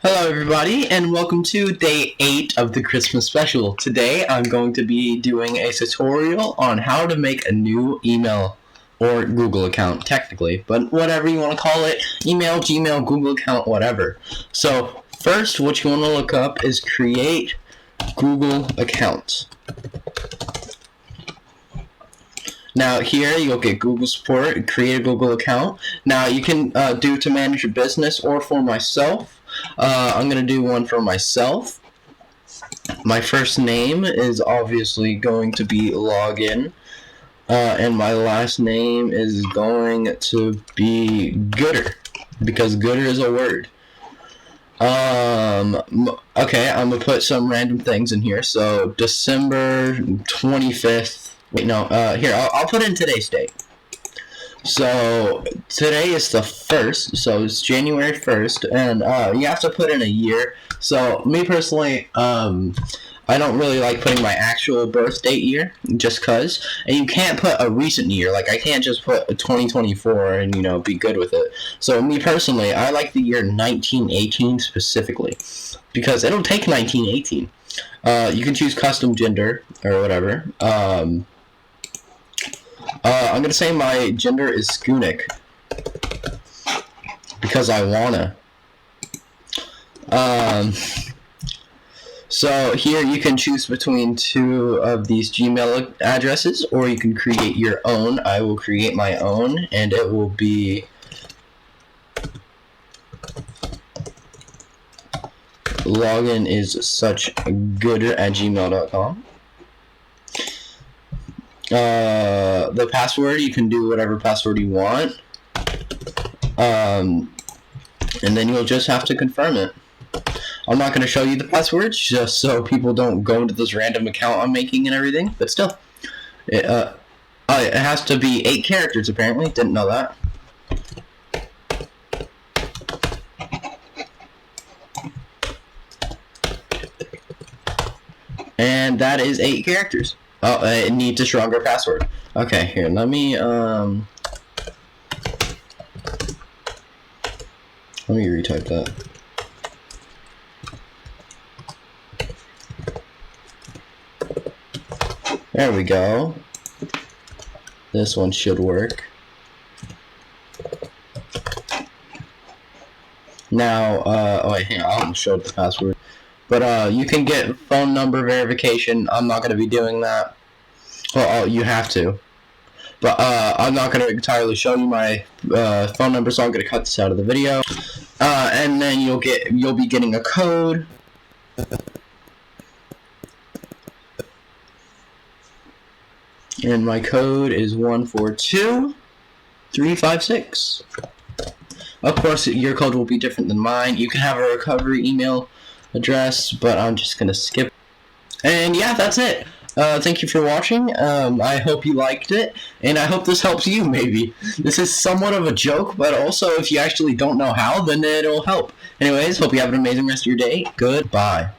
Hello everybody, and welcome to day 8 of the Christmas special. Today I'm going to be doing a tutorial on how to make a new email or Google account, technically, but whatever you want to call it, email, Gmail, Google account, whatever. So first, what you want to look up is create Google account. Now here you'll get Google support, create a Google account. Now you can do to manage your business or for myself. I'm going to do one for myself. My first name is obviously going to be login. And my last name is going to be Gooder, because Gooder is a word. Okay, I'm going to put some random things in here. So December 25th. Wait, no, here, I'll put in today's date. So today is the 1st, so it's January 1st, and you have to put in a year. So me personally, I don't really like putting my actual birth date year, just cause. And you can't put a recent year, like I can't just put 2024 and, you know, be good with it. So me personally, I like the year 1918 specifically, because it'll take 1918. You can choose custom gender, or whatever. I'm going to say my gender is Skunic, because I wanna. So here you can choose between 2 of these Gmail addresses, or you can create your own. I will create my own, and it will be login is such gooder at gmail.com. The password, you can do whatever password you want, and then you'll just have to confirm it. I'm not going to show you the passwords, just so people don't go into this random account I'm making and everything, but still, it has to be 8 characters apparently, didn't know that. And that is 8 characters. Oh, it needs a stronger password. Okay, here, let me retype that. There we go. This one should work. Now, oh wait, hang on, I'll show the password. But you can get phone number verification. I'm not going to be doing that. Well, you have to. But I'm not going to entirely show you my phone number, so I'm going to cut this out of the video. And then you'll be getting a code. And my code is 142356. Of course, your code will be different than mine. You can have a recovery email address, but I'm just gonna skip. And yeah, that's it. Thank you for watching. I hope you liked it, and I hope this helps you. Maybe this is somewhat of a joke, but also if you actually don't know how, then it'll help. Anyways, hope you have an amazing rest of your day. Goodbye.